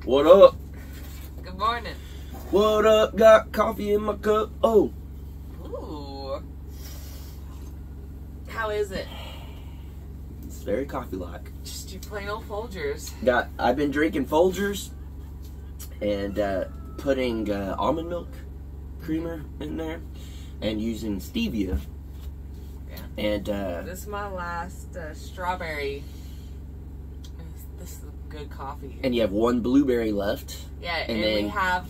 What up? Good morning. What up? Got coffee in my cup. Oh. Ooh. How is it? It's very coffee-like. Just your plain old Folgers. I've been drinking Folgers and putting almond milk creamer in there and using stevia. Yeah. And This is my last strawberry. This is good coffee. and you have one blueberry left. Yeah, and and then we have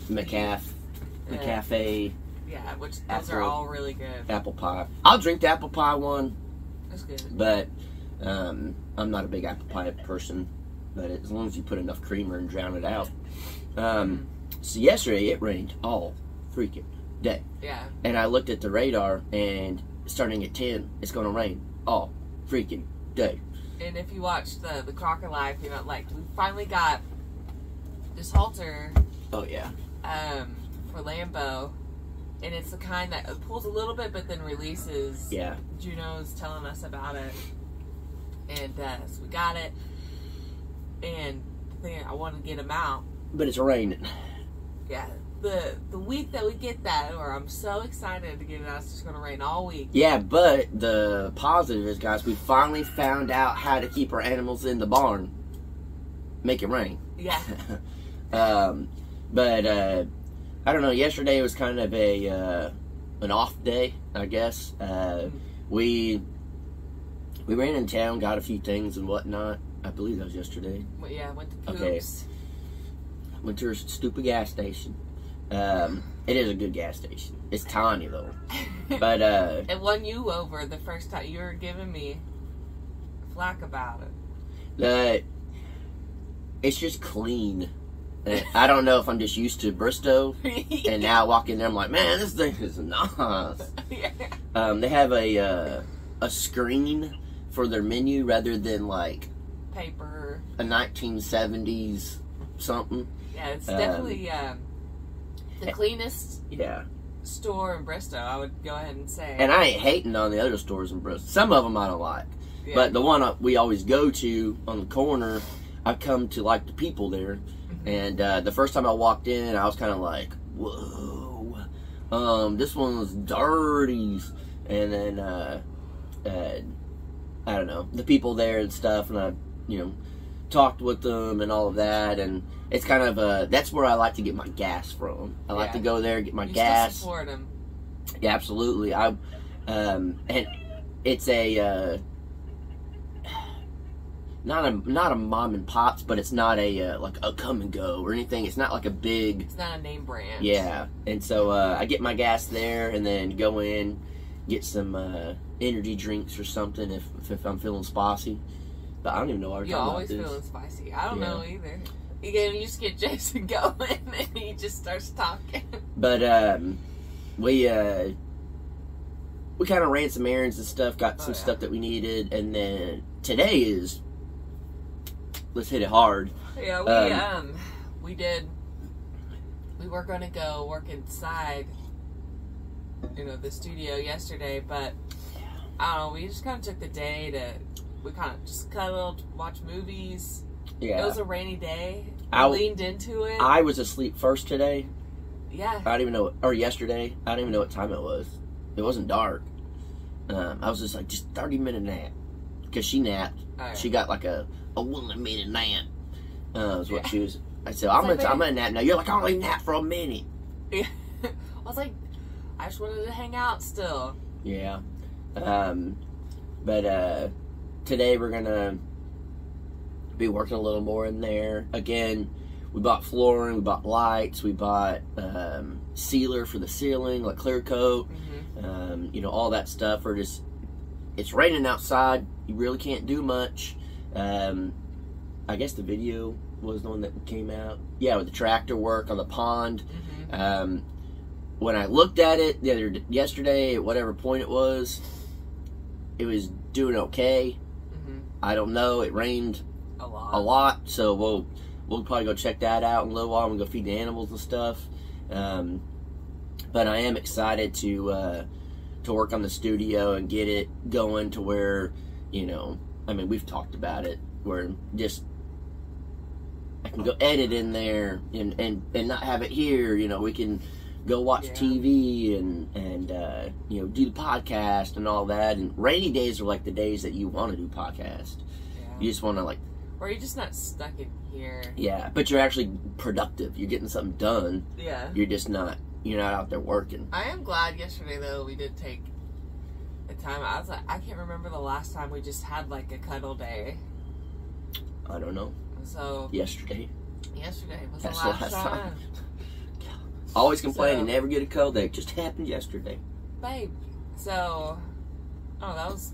McCafe yeah, which those are all really good. apple pie. I'll drink the apple pie one, That's good. but I'm not a big apple pie person. But as long as you put enough creamer and drown it out. So yesterday it rained all freaking day. Yeah. And I looked at the radar, and starting at 10, it's going to rain all freaking day. And if you watch the Crocker Life, you know, like, we finally got this halter Oh, yeah. for Lambo, and it's the kind that pulls a little bit but then releases. Yeah. Juno's telling us about it, and so we got it, and the thing, I want to get him out. But it's raining. Yeah, the week that we get that, or I'm so excited to get it out, it's just going to rain all week. Yeah, but the positive is, guys, we finally found out how to keep our animals in the barn. Make it rain. Yeah. But I don't know. Yesterday was kind of an off day, I guess. We ran in town, got a few things and whatnot. I believe that was yesterday. Well, yeah, went to Coops. Okay. Went to a stupid gas station. It is a good gas station. It's tiny though. But It won you over the first time. You were giving me flack about it. It's just clean. I don't know if I'm just used to Bristow, and now I walk in there, I'm like, man, this thing is nice. Yeah. They have a screen for their menu rather than like Paper. a 1970s something. Yeah, it's definitely the cleanest Yeah. store in Bristow, I would go ahead and say. And I ain't hating on the other stores in Bristol. Some of them I don't like. Yeah. But the one we always go to on the corner, I come to like the people there. And the first time I walked in, I was kind of like, whoa. This one was dirty. And then, I don't know, the people there and stuff. And I, talked with them and all of that. And it's kind of, that's where I like to get my gas from. I like to go there, get my gas. Still support them. Yeah, absolutely. And it's a not a mom and pops, but it's not a like a come and go or anything. It's not like a big. It's not a name brand. Yeah, and so I get my gas there, and then go in, get some energy drinks or something if I'm feeling spicy. But I don't even know why we're You're talking always about this. feeling spicy. I don't know either. You just get Jason going, and he just starts talking. But we kind of ran some errands and stuff, got some stuff that we needed, and then today is, let's hit it hard. Yeah, we were going to go work inside, the studio yesterday, but I don't know, we just kind of took the day we kind of just cuddled, watched movies. Yeah. It was a rainy day. I leaned into it. I was asleep first today. Yeah. I don't even know, or yesterday. I don't even know what time it was. It wasn't dark. I was just like, just 30-minute nap. Because she napped. Right. She got like a 1-minute nap. Is what she was. I said, I'm gonna nap now. You're like, I only nap for a minute. Yeah. I was like, I just wanted to hang out still. Yeah. But today we're gonna be working a little more in there. Again, we bought flooring, we bought lights, we bought sealer for the ceiling, like clear coat. All that stuff. It's raining outside. You really can't do much. I guess the video was the one that came out. Yeah, with the tractor work on the pond. When I looked at it yesterday, at whatever point it was doing okay. I don't know. It rained a lot, so we'll probably go check that out in a little while and go feed the animals and stuff. But I am excited to work on the studio and get it going to where, we've talked about it, where just I can go edit in there and not have it here. You know, we can go watch TV and you know, do the podcast and all that. And rainy days are like the days that you want to do podcast. Yeah. You just want to like, or you're just not stuck in here. Yeah, but you're actually productive. You're getting something done. Yeah. You're just not. You're not out there working. I am glad yesterday though we did take the time. I was like, I can't remember the last time we just had like a cuddle day. I don't know. So yesterday was That's the last time. Always complaining, So- never get a cold. That just happened yesterday. Babe. So, that was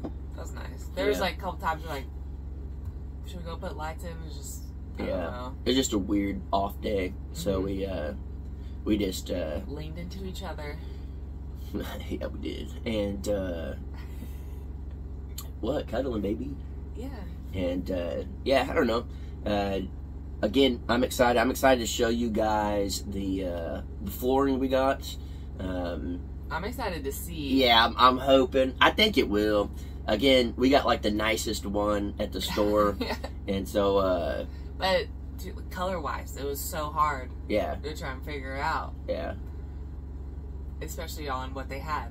nice. There was Yeah. like a couple times we're like, should we go put lights in? It was just, I don't know. It's just a weird off day, so we just Leaned into each other. yeah, we did. And what, cuddling, baby? Yeah. And yeah, I don't know. Again, I'm excited. I'm excited to show you guys the flooring we got. I'm excited to see. Yeah, I'm hoping. I think it will. Again, we got like the nicest one at the store, Yeah. and so But color wise, it was so hard yeah, to try and figure out, yeah, especially on what they had.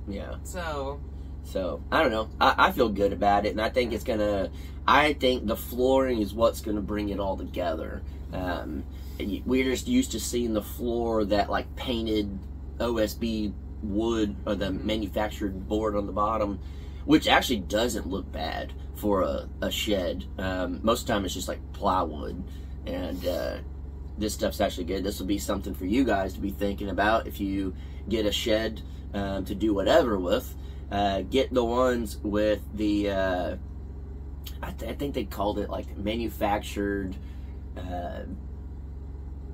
yeah. So So I don't know. I feel good about it, and I think it's gonna. I think the flooring is what's gonna bring it all together. We're just used to seeing the floor that like painted OSB wood or the manufactured board on the bottom, which actually doesn't look bad for a shed. Most of the time it's just like plywood, and this stuff's actually good. This will be something for you guys to be thinking about if you get a shed to do whatever with. Get the ones with the I think they called it like manufactured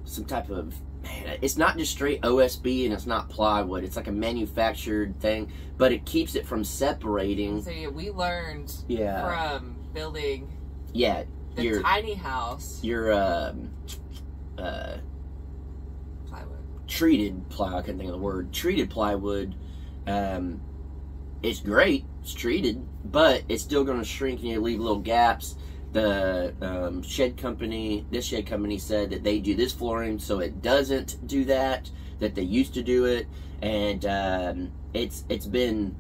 some type of, man, it's not just straight OSB and it's not plywood. It's like a manufactured thing, but it keeps it from separating. So yeah, we learned from building the tiny house. Your plywood. treated plywood, I couldn't think of the word. Treated plywood, it's great, it's treated, but it's still going to shrink and you leave little gaps. The this shed company said that they do this flooring so it doesn't do that they used to do it, and it's been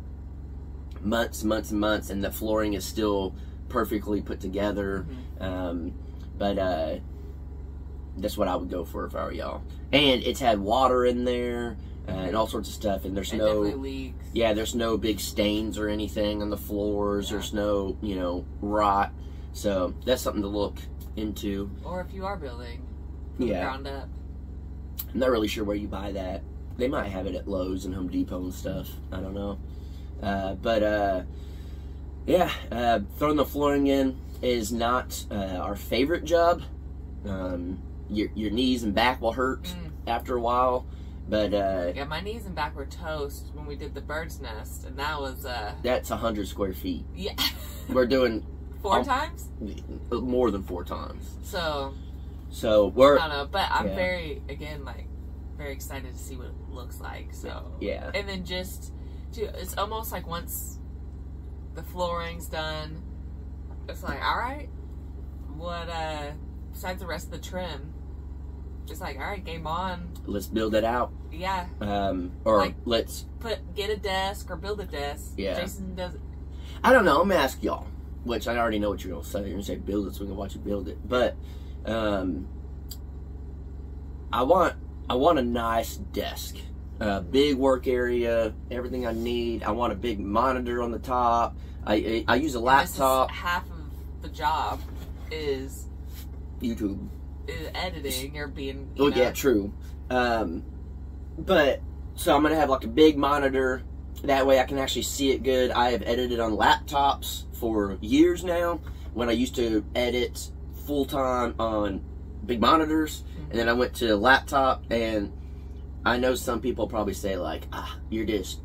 months and months, and the flooring is still perfectly put together. But that's what I would go for if I were y'all. And it's had water in there and all sorts of stuff, and there's there's no big stains or anything on the floors. There's no rot. So that's something to look into. Or if you are building from the ground up. I'm not really sure where you buy that. They might have it at Lowe's and Home Depot and stuff. I don't know. Throwing the flooring in is not our favorite job. Your knees and back will hurt after a while. But my knees and back were toast when we did the bird's nest, and that was that's 100 square feet. Yeah. We're doing 4 times? More than 4 times. So we're I don't know, but I'm very excited to see what it looks like. So yeah. And then it's almost like once the flooring's done, it's like, all right, what besides the rest of the trim, just like, all right, game on. Let's build it out. Yeah. Let's get a desk or build a desk. Yeah. Jason does it. I don't know. I'm gonna ask y'all, which I already know what you're gonna say. You're gonna say build it so we can watch you build it. But I want a nice desk, a big work area, everything I need. I want a big monitor on the top. I use a laptop. This is half of the job is YouTube. Is editing or being. Yeah, true. But so I'm gonna have like a big monitor. That way I can actually see it good. I have edited on laptops for years now, when I used to edit full-time on big monitors. And then I went to a laptop, and I know some people probably say like, you're just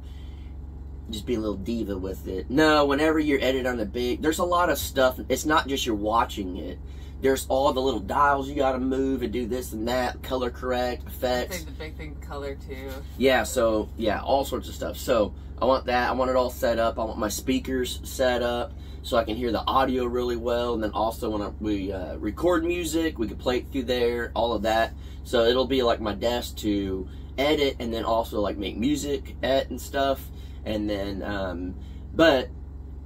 being a little diva with it. No, whenever you're editing on the big, there's a lot of stuff. It's not just you're watching it. There's all the little dials you gotta move and do this and that, color correct, effects. I think the big thing, color too. Yeah, so, yeah, all sorts of stuff. So, I want that. I want it all set up. I want my speakers set up so I can hear the audio really well. And then also when we record music, we can play it through there, all of that. So it'll be like my desk to edit and then also like make music at and stuff. And then, but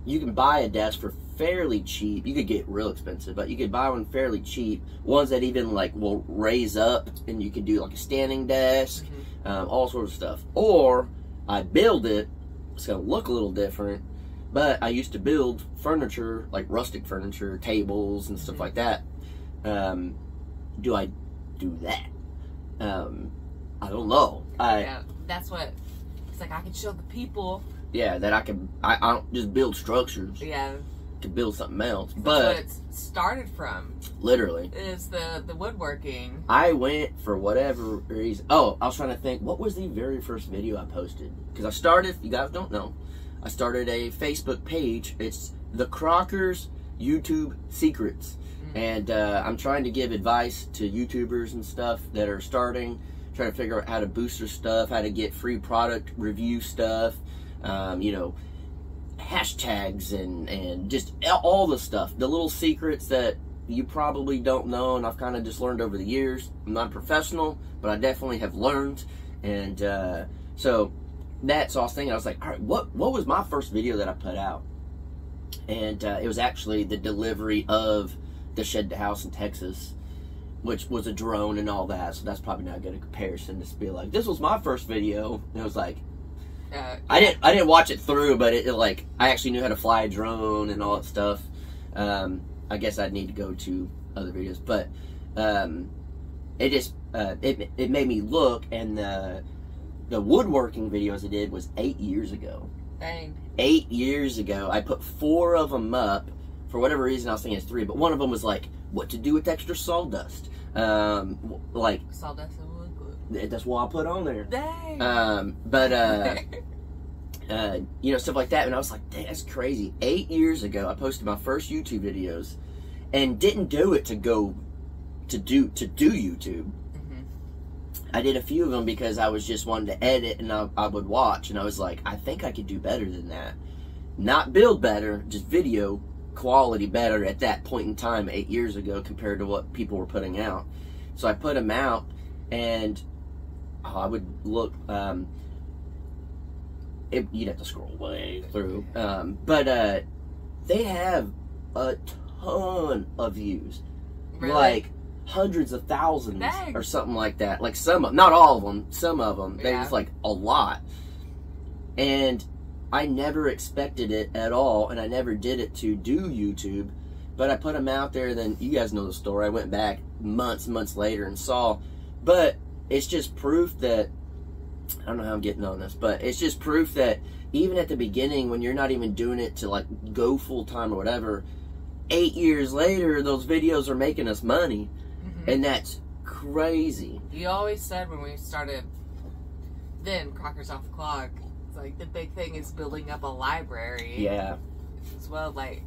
you can buy a desk for fairly cheap. You could get real expensive, but you could buy one fairly cheap. Ones that even like will raise up and you can do like a standing desk, all sorts of stuff. Or I build it. It's gonna look a little different, but I used to build furniture, like rustic furniture, tables and stuff like that. Do I do that? I don't know. Yeah, that's what it's like. I can show the people. Yeah, that I can. I don't just build structures. Yeah, to build something else. That's but what it's started from. Literally, is the woodworking. I went for whatever reason. Oh, I was trying to think. What was the very first video I posted? Because I started. You guys don't know. I started a Facebook page. It's the Crockers YouTube Secrets. And I'm trying to give advice to YouTubers and stuff that are starting, trying to figure out how to boost their stuff, how to get free product review stuff, you know, hashtags and just all the stuff, the little secrets that you probably don't know, and I've kind of just learned over the years. I'm not a professional, but I definitely have learned, and so that's what I was thinking. I was like, all right, what was my first video that I put out? And it was actually the delivery of the shed to house in Texas, which was a drone and all that, so that's probably not a good comparison to be like, this was my first video. And it was like, I didn't watch it through, but it like, I actually knew how to fly a drone and all that stuff. I guess I'd need to go to other videos, but it just it made me look, and the woodworking videos I did was 8 years ago. Dang. 8 years ago. I put 4 of them up. For whatever reason, I was thinking it's 3, but one of them was like, what to do with extra sawdust. Like, sawdust and wood glue. That's what I put on there. Dang. You know, stuff like that. And I was like, dang, that's crazy. 8 years ago, I posted my first YouTube videos and didn't do it to do YouTube. I did a few of them because I was just wanting to edit, and I would watch, and I was like, I think I could do better than that. Not build better, just video quality better at that point in time 8 years ago compared to what people were putting out. So I put them out, and I would look, you'd have to scroll way through, but they have a ton of views. Really? Like hundreds of thousands. Dang. Or something like that. Like not all of them, some of them. Yeah. They was like a lot. And I never expected it at all, and I never did it to do YouTube, but I put them out there. Then you guys know the story. I went back months later and saw, but it's just proof that, I don't know how I'm getting on this, but it's just proof that even at the beginning, when you're not even doing it to like go full time or whatever, 8 years later, those videos are making us money, and that's crazy. You always said when we started, then Crockers Off the Clock, it's like the big thing is building up a library. Yeah. As well, like,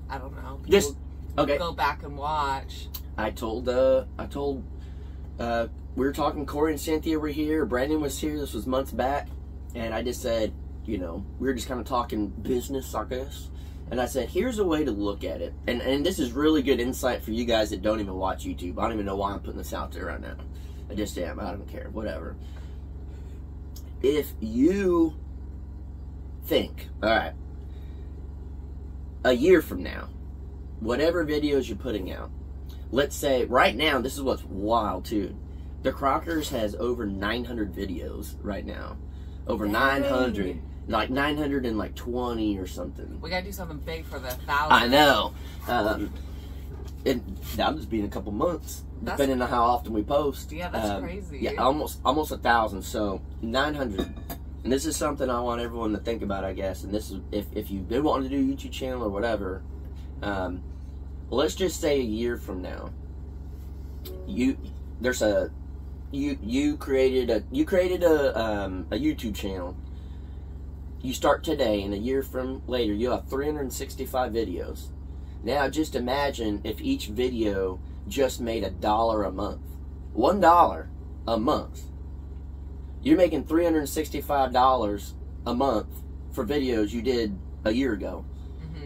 I don't know. People okay. Go back and watch. I told, we were talking, Corey and Cynthia were here, Brandon was here, this was months back, and I just said, you know, we were just kind of talking business, I guess, and I said, here's a way to look at it, and this is really good insight for you guys that don't even watch YouTube. I don't even know why I'm putting this out there right now. I just am, I don't care, whatever. If you think, alright, a year from now, whatever videos you're putting out, let's say, right now, this is what's wild too, the Crockers has over 900 videos right now. Over 900. Like 920 or something. We gotta do something big for the 1,000. I know. That'll just be in a couple months, depending on how often we post. Yeah, that's crazy. Yeah, almost 1,000. So 900. And this is something I want everyone to think about, I guess. And this is if you've been wanting to do a YouTube channel or whatever. Let's just say a year from now, you created a YouTube channel. You start today, and a year from later, you'll have 365 videos. Now, just imagine if each video just made $1 a month. $1 a month. You're making $365 a month for videos you did a year ago. Mm-hmm.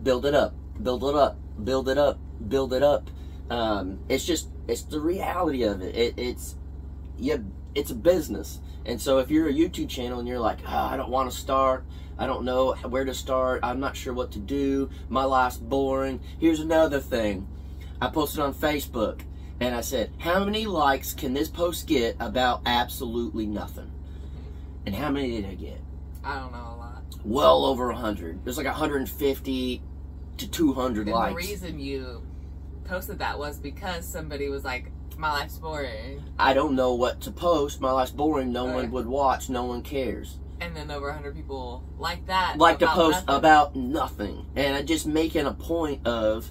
Build it up, build it up, build it up, build it up. It's the reality of it. It's a business. And so if you're a YouTube channel and you're like, oh, I don't want to start, I don't know where to start, I'm not sure what to do, my life's boring. Here's another thing. I posted on Facebook and I said, how many likes can this post get about absolutely nothing? And how many did I get? I don't know, a lot. Well over 100. There's like 150 to 200 and likes. The reason you posted that was because somebody was like, my life's boring. I don't know what to post. My life's boring. No one would watch. No one cares. And then over 100 people like that. Like to post about nothing. And I'm just making a point of,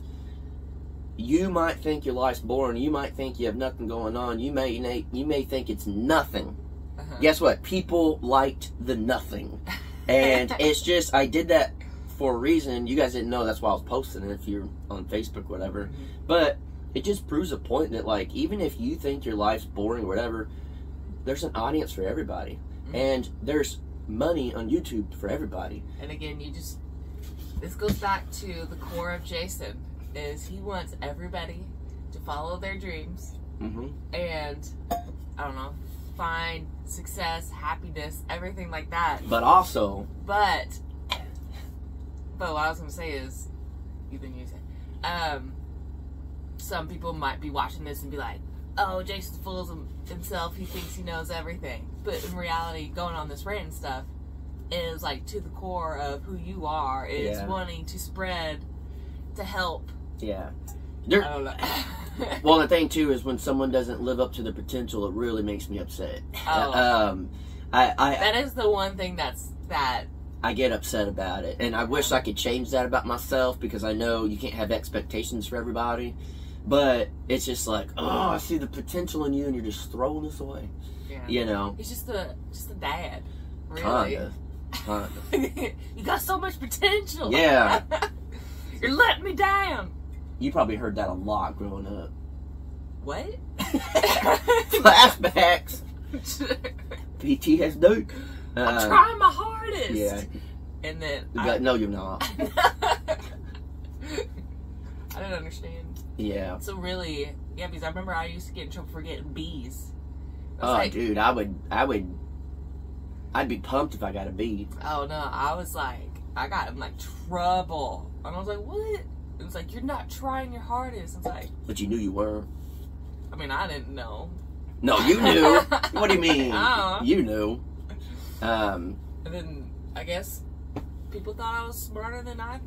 you might think your life's boring. You might think you have nothing going on. You may think it's nothing. Uh-huh. Guess what? People liked the nothing. And it's just, I did that for a reason. You guys didn't know that's why I was posting it if you're on Facebook or whatever. Mm-hmm. But it just proves a point that, like, even if you think your life's boring or whatever, there's an audience for everybody. Mm-hmm. And there's money on YouTube for everybody. And again, this goes back to the core of Jason, is he wants everybody to follow their dreams. Mm-hmm. And, I don't know, find success, happiness, everything like that. But also... But what I was going to say is, even you said, some people might be watching this and be like, oh, Jason's full of himself, he thinks he knows everything. But in reality, going on this rant and stuff is like to the core of who you are, is wanting to spread, to help. Yeah. I don't know. Well, the thing too is when someone doesn't live up to their potential, it really makes me upset. Oh. That is the one thing that I get upset about it, and I wish I could change that about myself, because I know you can't have expectations for everybody. But it's just like, oh, I see the potential in you, and you're just throwing this away. Yeah. You know, he's just a dad. Really. Kinda. You got so much potential. Yeah. You're letting me down. You probably heard that a lot growing up. What? Flashbacks. PTSD. I'm trying my hardest. Yeah. And then no, you're not. I don't understand. Yeah. So really, yeah, because I remember I used to get in trouble for getting B's. Oh, dude, I'd be pumped if I got a B. Oh no, I was like, I got in like trouble, and I was like, what? It was like, you're not trying your hardest. I was like, but you knew you were. I mean, I didn't know. No, you knew. What do you mean? You knew. And then I guess people thought I was smarter than I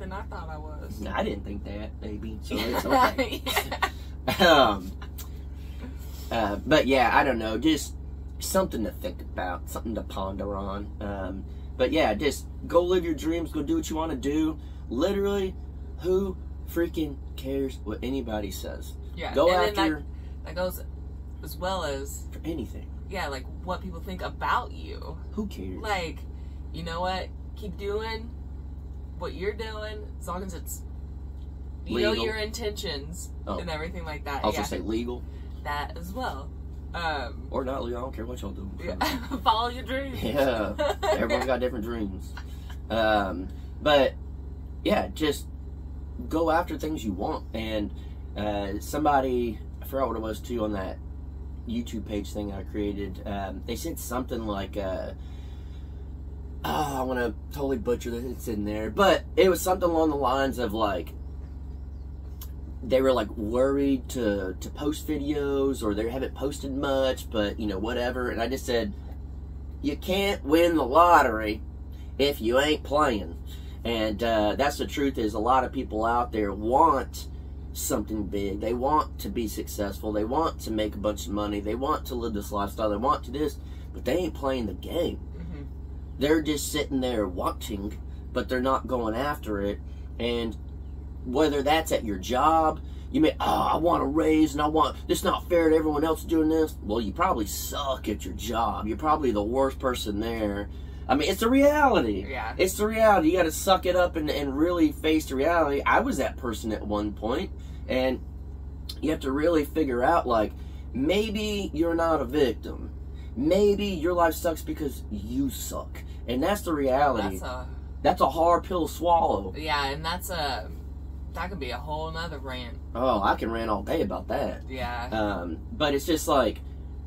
thought I was. I didn't think that, baby. So it's okay. But yeah, I don't know. Just something to think about, something to ponder on. But yeah, just go live your dreams. Go do what you want to do. Literally, who freaking cares what anybody says? Yeah. Go and after. That goes as well as for anything. Yeah, like what people think about you. Who cares? Like, you know what? Keep doing what you're doing, as long as it's you know your intentions and everything like that. I'll just say legal. That as well. Or not legal. I don't care what y'all do. Yeah. Follow your dreams. Yeah. Everyone's got different dreams. But yeah, just go after things you want. And somebody, I forgot what it was too, on that YouTube page thing I created, they said something like, I want to totally butcher this, it's in there, but it was something along the lines of like, they were like worried to post videos, or they haven't posted much, but you know, whatever. And I just said, you can't win the lottery if you ain't playing. And that's the truth. Is a lot of people out there want something big. They want to be successful. They want to make a bunch of money. They want to live this lifestyle. They want to this, but they ain't playing the game. Mm-hmm. They're just sitting there watching, but they're not going after it. And whether that's at your job, you may, I want a raise, and this not fair to everyone else doing this. Well, you probably suck at your job. You're probably the worst person there. I mean, it's the reality. Yeah. It's the reality. You got to suck it up and really face the reality. I was that person at one point, and you have to really figure out, like, maybe you're not a victim. maybe your life sucks because you suck. And that's the reality. That's a hard pill to swallow. Yeah, and that could be a whole nother rant. Oh, I can rant all day about that. Yeah. But it's just like,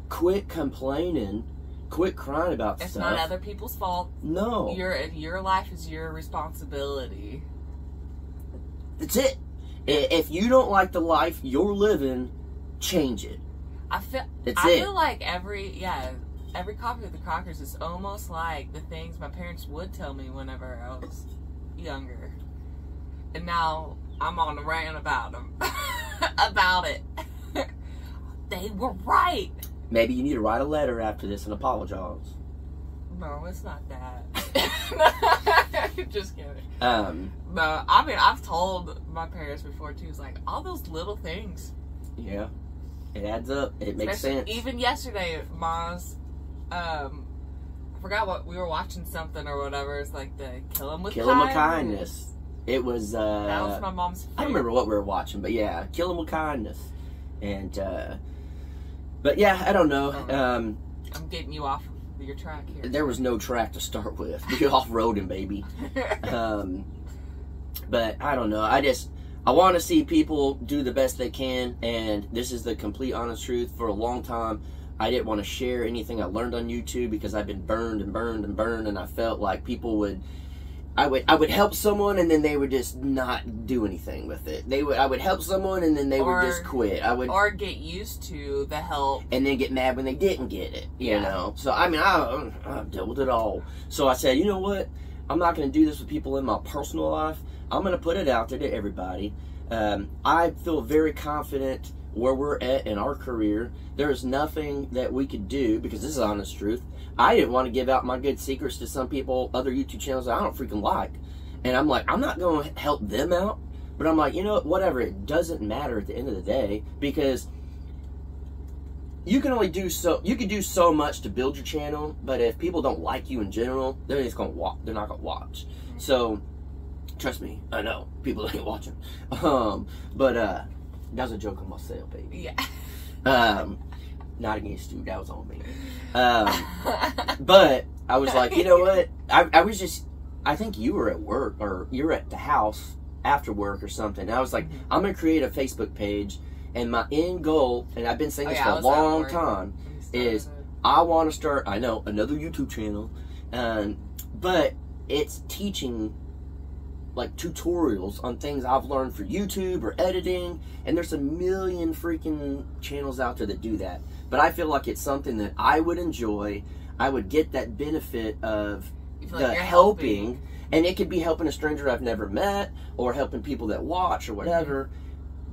quit complaining, quit crying about stuff. It's not other people's fault. No. Your life is your responsibility. That's it. If you don't like the life you're living, change it. I feel like every Coffee with the Crockers is almost like the things my parents would tell me whenever I was younger. And now I'm on a rant about them. About it. They were right. Maybe you need to write a letter after this and apologize. No, it's not that. Just kidding. No, I mean, I've told my parents before, too. It's like, all those little things. Yeah. It adds up. It makes sense. Even yesterday, Mom's, I forgot what, we were watching something or whatever. It's like the Kill 'Em With Kindness. It was, that was my mom's favorite. I don't remember what we were watching, but yeah, Kill 'Em With Kindness. And, but yeah, I don't know. I'm getting you off of your track here. There was no track to start with. You're off-roading, baby. But I don't know. I want to see people do the best they can, and this is the complete honest truth. For a long time, I didn't want to share anything I learned on YouTube because I've been burned, and I felt like people would... I would help someone, and then they would just not do anything with it. I would help someone, and then they would just quit. Or get used to the help, and then get mad when they didn't get it. You know. So I mean, I've dealt with it all. So I said, you know what? I'm not going to do this with people in my personal life. I'm going to put it out there to everybody. I feel very confident where we're at in our career. There is nothing that we could do, because this is honest truth. I didn't want to give out my good secrets to some people, other YouTube channels that I don't freaking like. And I'm like, I'm not going to help them out. But I'm like, you know what, whatever. It doesn't matter at the end of the day, because you can only do you can do so much to build your channel, but if people don't like you in general, they're not going to watch. So trust me, I know people ain't watching. But that was a joke on myself, baby. Yeah. Not against you, that was on me. But I was like, you know what? I think you were at work, or you were at the house after work or something. And I was like, I'm going to create a Facebook page, and my end goal, and I've been saying this for a long time, is I want to start, I know, another YouTube channel, but it's teaching like tutorials on things I've learned for YouTube or editing, and there's a million freaking channels out there that do that. But I feel like it's something that I would enjoy. I would get that benefit of the helping, and it could be helping a stranger I've never met, or helping people that watch or whatever.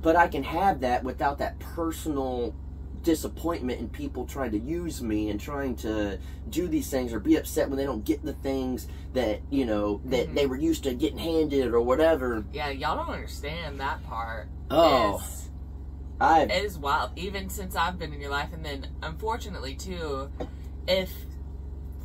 But I can have that without that personal disappointment in people trying to use me and trying to do these things, or be upset when they don't get the things that, you know, that they were used to getting handed or whatever. Yeah, y'all don't understand that part. Oh, it is wild, even since I've been in your life. And then, unfortunately, too, if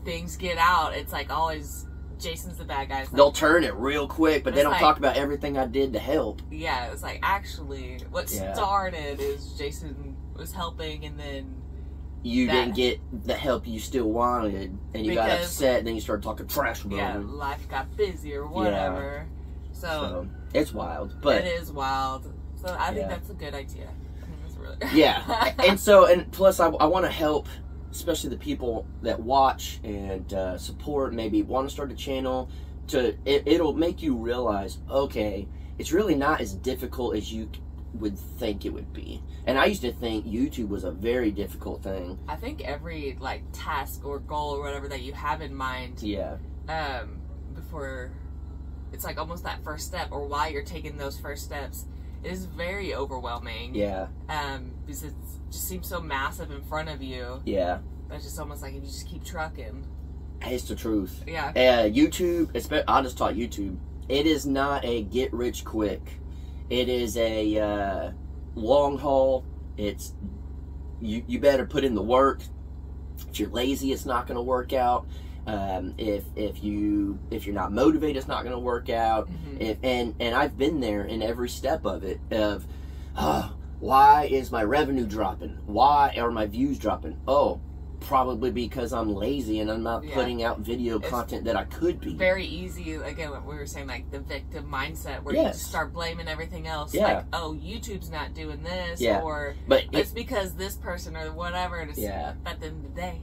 things get out, it's like always Jason's the bad guy. Like, they'll turn it real quick, but they don't talk about everything I did to help. Yeah, it's like, actually, what started is Jason was helping, and then you didn't get the help you still wanted, and you got upset, and then you started talking trash about it. Yeah, life got busy or whatever. Yeah. So it's wild, but it is wild. So I think that's a good idea. That's really and plus I want to help, especially the people that watch and support, maybe want to start a channel. It'll make you realize, okay, it's really not as difficult as you would think it would be. And I used to think YouTube was a very difficult thing. I think every task or goal or whatever that you have in mind, before it's like almost that first step, or while you're taking those first steps, is very overwhelming. Yeah. Because it just seems so massive in front of you. Yeah. But it's just almost like if you just keep trucking. It's the truth. Yeah. YouTube, I just taught YouTube. It is not a get rich quick. It is a long haul. It's you better put in the work. If you're lazy, it's not going to work out. If you're not motivated, it's not going to work out. And I've been there in every step of it. Why is my revenue dropping? Why are my views dropping? Oh, probably because I'm lazy and I'm not putting out video content that I could be. Very easy, again, what we were saying, like the victim mindset, where you just start blaming everything else. Like, oh, YouTube's not doing this, or but it's because this person or whatever. At the end of the day,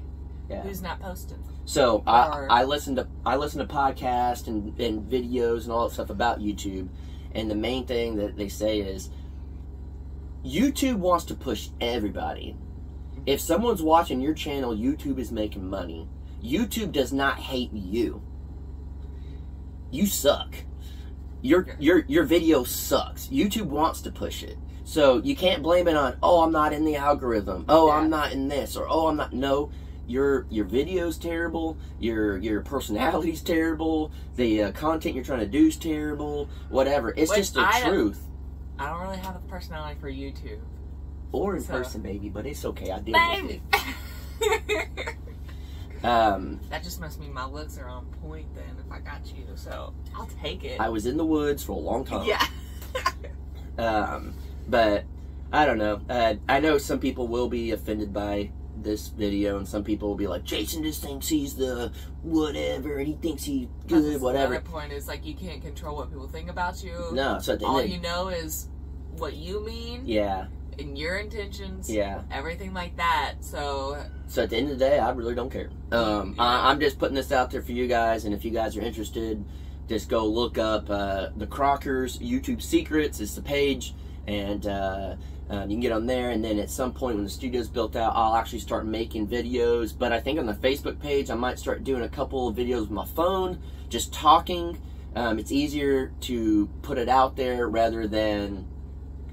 who's not posting? So I listen to podcasts and videos and all that stuff about YouTube, and the main thing that they say is YouTube wants to push everybody. If someone's watching your channel, YouTube is making money. YouTube does not hate you. You suck. Your video sucks. YouTube wants to push it. So you can't blame it on, oh, I'm not in the algorithm. Oh, I'm not in this. Or, oh, I'm not. No, your video's terrible. Your personality's terrible. The content you're trying to do is terrible. Whatever. It's just the truth. I don't really have a personality for YouTube. Or in person, baby, but it's okay. I deal with it. That just must mean my looks are on point then if I got you, so I'll take it. I was in the woods for a long time. Yeah. But I don't know. I know some people will be offended by this video, and some people will be like, Jason just thinks he's the whatever, and he thinks he's good, whatever. The point is, like, you can't control what people think about you. No, so all you know is what you mean. Yeah. And your intentions. Yeah. Everything like that. So at the end of the day, I really don't care. I'm just putting this out there for you guys, and if you guys are interested, just go look up the Crockers YouTube Secrets. It's the page, and you can get on there, and then at some point when the studio's built out, I'll actually start making videos. But I think on the Facebook page, I might start doing a couple of videos with my phone, just talking. It's easier to put it out there rather than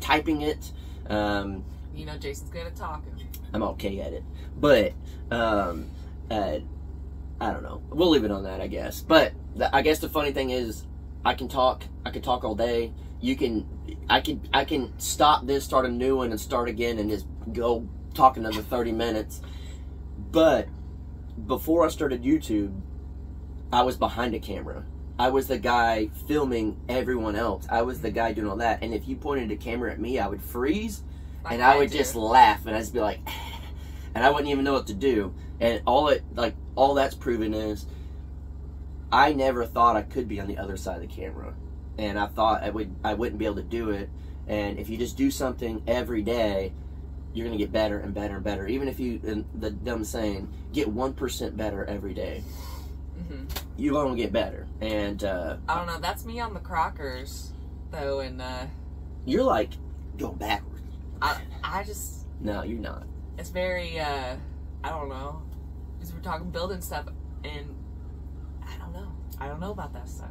typing it. You know, Jason's good at talking. I'm okay at it. But, I don't know. We'll leave it on that, I guess. But, I guess the funny thing is, I can talk all day. I can stop this, start a new one, and start again, and just go talk another 30 minutes. But, before I started YouTube, I was behind a camera. I was the guy filming everyone else. I was the guy doing all that. And if you pointed a camera at me, I would freeze. And I would just laugh. And I'd just be like, and I wouldn't even know what to do. And all that's proven is, I never thought I could be on the other side of the camera. And I thought I wouldn't be able to do it. And if you just do something every day, you're going to get better and better and better. Even if you, and the dumb saying, get 1% better every day. You're going to get better. And I don't know, that's me on the Crockers though, and you're like going backwards. I just, no, you're not. It's very I don't know, because we're talking building stuff, and I don't know about that stuff.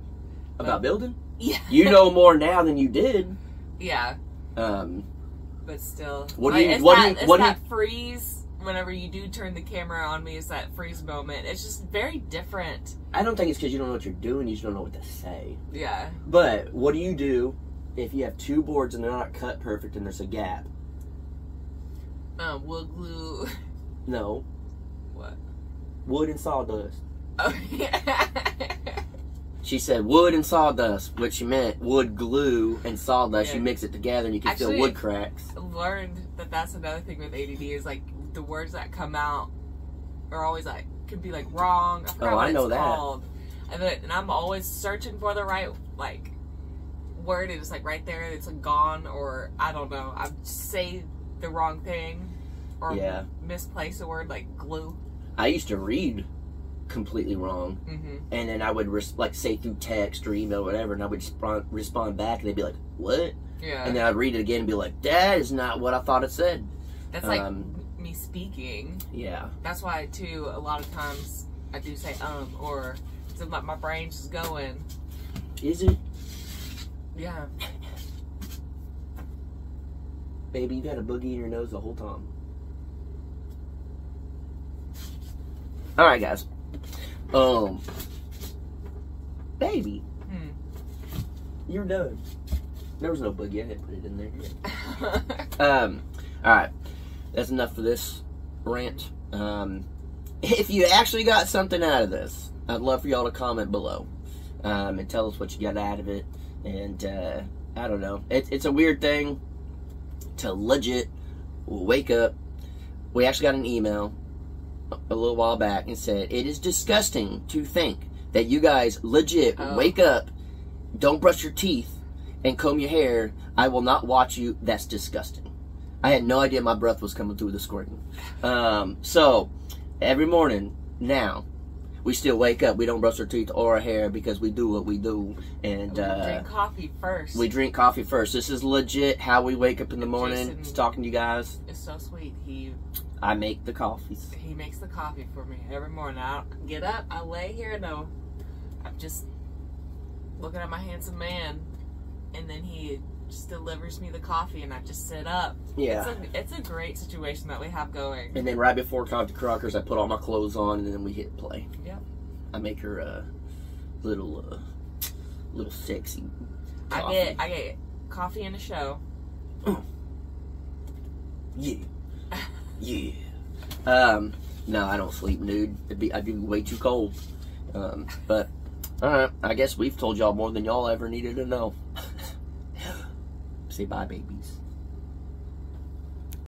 About building? Yeah. You know more now than you did. Yeah. But still, what do you that freeze whenever you do turn the camera on me? Is that freeze moment? It's just very different. I don't think it's because you don't know what you're doing. You just don't know what to say. Yeah. But what do you do if you have two boards and they're not cut perfect and there's a gap? Wood glue. No. What? Wood and sawdust. Oh yeah. She said wood and sawdust, which she meant wood glue and sawdust. Yeah. You mix it together and you can feel wood cracks. I learned that that's another thing with ADD is like the words that come out are always like could be like wrong. I forgot what it's called. And I'm always searching for the right like word. It's like right there. It's like gone, or I don't know. I say the wrong thing or misplace a word like glue. I used to read completely wrong, and then I would say through text or email or whatever, and I would respond back, and they'd be like, "What?" Yeah. And then I'd read it again and be like, "That is not what I thought it said." That's like me speaking. Yeah. That's why too. A lot of times I do say or so my brain's just going. Is it? Yeah. Baby, you got a boogie in your nose the whole time. All right, guys. Baby, you're done. There was no boogie. I didn't put it in there. All right. That's enough for this rant. If you actually got something out of this, I'd love for y'all to comment below and tell us what you got out of it. And I don't know. It's a weird thing to legit wake up. We actually got an email a little while back and said, it is disgusting to think that you guys legit wake up, don't brush your teeth, and comb your hair. I will not watch you. That's disgusting. I had no idea my breath was coming through the screen. So, every morning now, we still wake up. We don't brush our teeth or our hair because we do what we do. And we drink coffee first. We drink coffee first. This is legit how we wake up in the morning. Jason, Just talking to you guys. It's so sweet. I make the coffees. He makes the coffee for me every morning. I get up, I lay here, and I'm just looking at my handsome man, and then he just delivers me the coffee, and I just sit up. Yeah. It's a great situation that we have going. And then right before Coffee Crockers, I put all my clothes on, and then we hit play. Yep. I make her a little sexy coffee. I get coffee and a show. Yeah. Yeah. No, I don't sleep nude. I'd be way too cold. But, alright, I guess we've told y'all more than y'all ever needed to know. Say bye, babies.